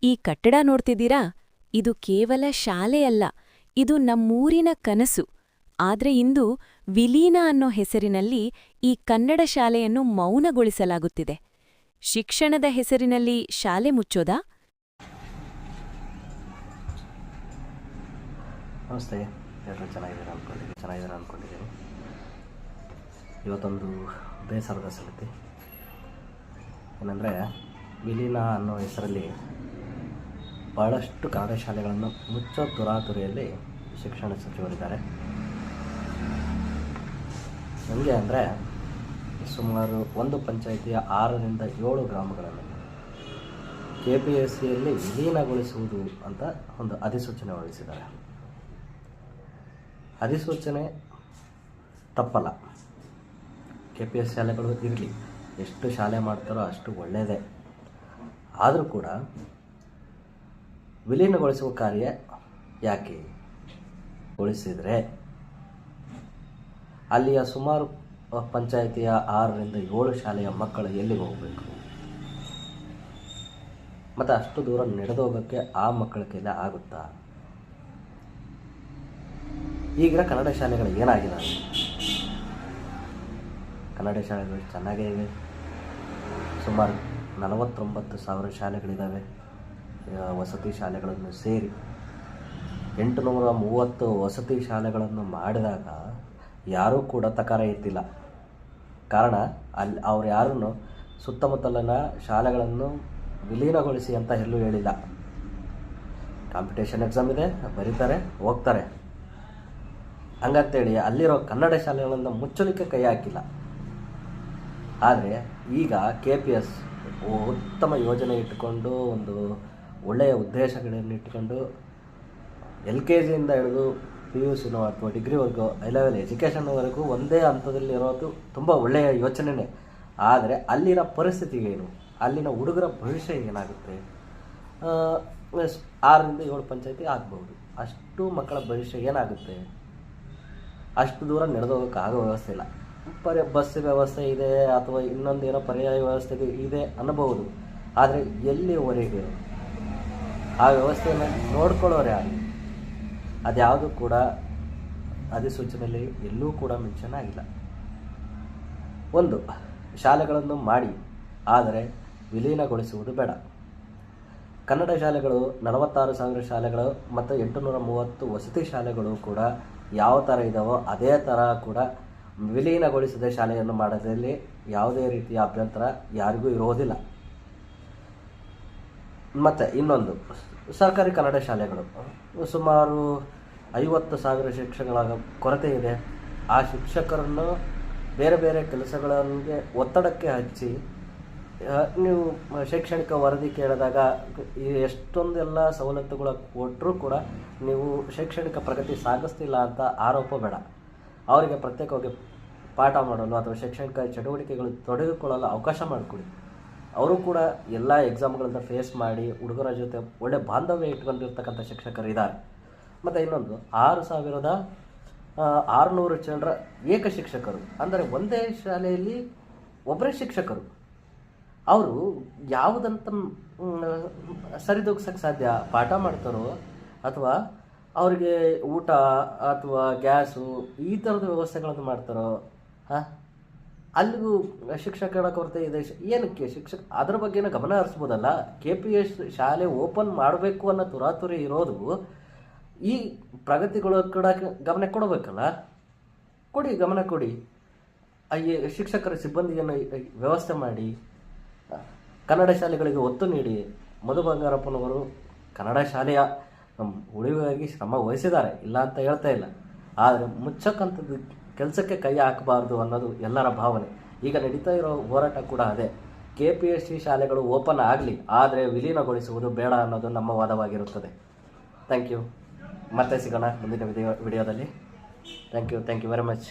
ಈ ಕಟ್ಟಡ ನೋಡ್ತಿದ್ದೀರಾ? ಇದು ಕೇವಲ ಶಾಲೆಯಲ್ಲ, ಇದು ನಮ್ಮೂರಿನ ಕನಸು. ಆದ್ರೆ ಇಂದು ವಿಲೀನ ಅನ್ನೋ ಹೆಸರಿನಲ್ಲಿ ಈ ಕನ್ನಡ ಶಾಲೆಯನ್ನು ಮೌನಗೊಳಿಸಲಾಗುತ್ತಿದೆ. ಶಿಕ್ಷಣದ ಹೆಸರಿನಲ್ಲಿ ಶಾಲೆ ಮುಚ್ಚೋದಾ? ನಮಸ್ತೆ, ಎಲ್ಲರೂ ಚೆನ್ನಾಗಿದ್ದಾರೆ ಅಂದ್ಕೊಂಡಿದ್ದೀನಿ. ಇವತ್ತೊಂದು ಬೇಸರದ ಸಂಗತಿ ಏನಂದರೆ, ವಿಲೀನ ಅನ್ನೋ ಹೆಸರಲ್ಲಿ ಭಾಳಷ್ಟು ಕನ್ನಡ ಶಾಲೆಗಳನ್ನು ಮುಚ್ಚೋ ದುರಾತುರಿಯಲ್ಲಿ ಶಿಕ್ಷಣ ಸಚಿವರಿದ್ದಾರೆ. ನನಗೆ ಅಂದರೆ ಸುಮಾರು ಒಂದು ಪಂಚಾಯಿತಿಯ 6ರಿಂದ 7 ಗ್ರಾಮಗಳನ್ನು KPSCಯಲ್ಲಿ ವಿಲೀನಗೊಳಿಸುವುದು ಅಂತ ಒಂದು ಅಧಿಸೂಚನೆ ಹೊರಡಿಸಿದ್ದಾರೆ. ಅಧಿಸೂಚನೆ ತಪ್ಪಲ್ಲ. KPS ಶಾಲೆಗಳು ಇರಲಿ, ಎಷ್ಟು ಶಾಲೆ ಮಾಡ್ತಾರೋ ಅಷ್ಟು ಒಳ್ಳೆಯದೇ. ಆದರೂ ಕೂಡ ವಿಲೀನಗೊಳಿಸುವ ಕಾರ್ಯ ಯಾಕೆ ಗೊಳಿಸಿದರೆ ಅಲ್ಲಿಯ ಸುಮಾರು ಪಂಚಾಯಿತಿಯ 6ರಿಂದ 7 ಶಾಲೆಯ ಮಕ್ಕಳು ಎಲ್ಲಿಗೆ ಹೋಗಬೇಕು? ಮತ್ತು ಅಷ್ಟು ದೂರ ನಡೆದೋಗೋಕ್ಕೆ ಆ ಮಕ್ಕಳ ಕೈಲಿ ಆಗುತ್ತಾ? ಈಗಿನ ಕನ್ನಡ ಶಾಲೆಗಳು ಏನಾಗಿದೆ? ಕನ್ನಡ ಶಾಲೆಗಳು ಚೆನ್ನಾಗೇ ಇವೆ. ಸುಮಾರು 49,000 ಶಾಲೆಗಳಿದ್ದಾವೆ. ವಸತಿ ಶಾಲೆಗಳನ್ನು ಸೇರಿ 830 ವಸತಿ ಶಾಲೆಗಳನ್ನು ಮಾಡಿದಾಗ ಯಾರೂ ಕೂಡ ತಕಾರ ಎತ್ತಿಲ್ಲ. ಕಾರಣ ಅವ್ರು ಯಾರನ್ನು ಸುತ್ತಮುತ್ತಲಿನ ಶಾಲೆಗಳನ್ನು ವಿಲೀನಗೊಳಿಸಿ ಅಂತ ಎಲ್ಲೂ ಹೇಳಿಲ್ಲ. ಕಾಂಪಿಟೇಷನ್ ಎಕ್ಸಾಮ್ ಇದೆ, ಬರೀತಾರೆ, ಹೋಗ್ತಾರೆ. ಹಂಗಂತೇಳಿ ಅಲ್ಲಿರೋ ಕನ್ನಡ ಶಾಲೆಗಳನ್ನು ಮುಚ್ಚಲಿಕ್ಕೆ ಕೈ ಹಾಕಿಲ್ಲ. ಆದರೆ ಈಗ KPS ಉತ್ತಮ ಯೋಜನೆ ಇಟ್ಟುಕೊಂಡು, ಒಂದು ಒಳ್ಳೆಯ ಉದ್ದೇಶಗಳನ್ನು ಇಟ್ಟುಕೊಂಡು LKGಯಿಂದ ಹಿಡಿದು PUCನೋ ಅಥವಾ ಡಿಗ್ರಿವರೆಗೂ ಹೈ ಲೆವೆಲ್ ಎಜುಕೇಷನ್ವರೆಗೂ ಒಂದೇ ಹಂತದಲ್ಲಿ ಇರೋದು ತುಂಬ ಒಳ್ಳೆಯ ಯೋಚನೆಯೇ. ಆದರೆ ಅಲ್ಲಿನ ಪರಿಸ್ಥಿತಿ ಏನು? ಅಲ್ಲಿನ ಹುಡುಗರ ಭವಿಷ್ಯ ಏನಾಗುತ್ತೆ? 6ರಿಂದ 7 ಪಂಚಾಯಿತಿ ಆಗ್ಬೋದು. ಅಷ್ಟು ಮಕ್ಕಳ ಭವಿಷ್ಯ ಏನಾಗುತ್ತೆ? ಅಷ್ಟು ದೂರ ನಡೆದೋಗೋಕ್ಕೆ ಆಗೋ ವ್ಯವಸ್ಥೆ ಇಲ್ಲ. ಬಸ್ ವ್ಯವಸ್ಥೆ ಇದೆ ಅಥವಾ ಇನ್ನೊಂದೇನೋ ಪರ್ಯಾಯ ವ್ಯವಸ್ಥೆ ಇದೆ ಅನ್ನಬಹುದು. ಆದರೆ ಎಲ್ಲಿವರೆಗೆ ಆ ವ್ಯವಸ್ಥೆಯನ್ನು ನೋಡ್ಕೊಳ್ಳೋರು ಯಾರು? ಅದ್ಯಾವುದು ಕೂಡ ಅಧಿಸೂಚನೆಯಲ್ಲಿ ಎಲ್ಲೂ ಕೂಡ ಮೆನ್ಷನ್ ಆಗಿಲ್ಲ. ಒಂದು, ಶಾಲೆಗಳನ್ನು ಮಾಡಿ, ಆದರೆ ವಿಲೀನಗೊಳಿಸುವುದು ಬೇಡ. ಕನ್ನಡ ಶಾಲೆಗಳು 46,000 ಶಾಲೆಗಳು ಮತ್ತು 830 ವಸತಿ ಶಾಲೆಗಳು ಕೂಡ ಯಾವ ಥರ ಇದ್ದಾವೋ ಅದೇ ಥರ ಕೂಡ ವಿಲೀನಗೊಳಿಸದೆ ಶಾಲೆಯನ್ನು ಮಾಡೋದ್ರಲ್ಲಿ ಯಾವುದೇ ರೀತಿಯ ಅಭ್ಯಂತರ ಯಾರಿಗೂ ಇರೋದಿಲ್ಲ. ಮತ್ತು ಇನ್ನೊಂದು, ಸರ್ಕಾರಿ ಕನ್ನಡ ಶಾಲೆಗಳು ಸುಮಾರು 50,000 ಶಿಕ್ಷಕಗಳ ಕೊರತೆ ಇದೆ. ಆ ಶಿಕ್ಷಕರನ್ನು ಬೇರೆ ಬೇರೆ ಕೆಲಸಗಳಿಗೆ ಒತ್ತಡಕ್ಕೆ ಹಚ್ಚಿ ನೀವು ಶೈಕ್ಷಣಿಕ ವರದಿ ಕೇಳಿದಾಗ ಎಷ್ಟೊಂದೆಲ್ಲ ಸವಲತ್ತುಗಳು ಕೊಟ್ಟರೂ ಕೂಡ ನೀವು ಶೈಕ್ಷಣಿಕ ಪ್ರಗತಿ ಸಾಗಿಸ್ತಿಲ್ಲ ಅಂತ ಆರೋಪ ಬೇಡ. ಅವರಿಗೆ ಪ್ರತ್ಯೇಕವಾಗಿ ಪಾಠ ಮಾಡಲು ಅಥವಾ ಶೈಕ್ಷಣಿಕ ಚಟುವಟಿಕೆಗಳು ತೊಡಗಿಕೊಳ್ಳಲು ಅವಕಾಶ ಮಾಡಿಕೊಡಿ. ಅವರು ಕೂಡ ಎಲ್ಲ ಎಕ್ಸಾಮ್ಗಳನ್ನ ಫೇಸ್ ಮಾಡಿ ಹುಡುಗರ ಜೊತೆ ಒಳ್ಳೆ ಬಾಂಧವ್ಯ ಇಟ್ಕೊಂಡಿರ್ತಕ್ಕಂಥ ಶಿಕ್ಷಕರು ಇದ್ದಾರೆ. ಮತ್ತು ಇನ್ನೊಂದು, 6,600 ಜನರ ಏಕ ಶಿಕ್ಷಕರು, ಅಂದರೆ ಒಂದೇ ಶಾಲೆಯಲ್ಲಿ ಒಬ್ಬರೇ ಶಿಕ್ಷಕರು. ಅವರು ಯಾವುದಂತ ಸರಿದೂಗಿಸೋಕ್ಕೆ ಸಾಧ್ಯ? ಪಾಠ ಮಾಡ್ತಾರೋ ಅಥವಾ ಅವರಿಗೆ ಊಟ ಅಥವಾ ಗ್ಯಾಸು ಈ ಥರದ ವ್ಯವಸ್ಥೆಗಳನ್ನು ಮಾಡ್ತಾರೋ? ಅಲ್ಲಿಗೂ ಶಿಕ್ಷಕರ ಕೊರತೆ ಇದೆ. ಏನಕ್ಕೆ ಅದರ ಬಗ್ಗೆನೇ ಗಮನ ಹರಿಸ್ಬೋದಲ್ಲ. KPS ಶಾಲೆ ಓಪನ್ ಮಾಡಬೇಕು ಅನ್ನೋ ತುರಾತುರಿ ಇರೋದು ಈ ಪ್ರಗತಿಗಳು ಕೂಡ ಗಮನ ಕೊಡಬೇಕಲ್ಲ. ಗಮನ ಕೊಡಿ. ಶಿಕ್ಷಕರ ಸಿಬ್ಬಂದಿಯನ್ನು ವ್ಯವಸ್ಥೆ ಮಾಡಿ, ಕನ್ನಡ ಶಾಲೆಗಳಿಗೆ ಒತ್ತು ನೀಡಿ. ಮಧು ಬಂಗಾರಪ್ಪನವರು ಕನ್ನಡ ಶಾಲೆಯ ಉಳಿವಿಗಾಗಿ ಶ್ರಮ ವಹಿಸಿದ್ದಾರೆ, ಇಲ್ಲ ಅಂತ ಹೇಳ್ತಾ ಇಲ್ಲ. ಆದರೆ ಮುಚ್ಚಕ್ಕಂಥದ್ದು ಕೆಲಸಕ್ಕೆ ಕೈ ಹಾಕಬಾರ್ದು ಅನ್ನೋದು ಎಲ್ಲರ ಭಾವನೆ. ಈಗ ನಡೀತಾ ಇರೋ ಹೋರಾಟ ಕೂಡ ಅದೇ. KPSC ಶಾಲೆಗಳು ಓಪನ್ ಆಗಲಿ, ಆದರೆ ವಿಲೀನಗೊಳಿಸುವುದು ಬೇಡ ಅನ್ನೋದು ನಮ್ಮ ವಾದವಾಗಿರುತ್ತದೆ. Thank you. ಮತ್ತೆ ಸಿಗೋಣ ಮುಂದಿನ ವಿಡಿಯೋದಲ್ಲಿ. Thank you very much.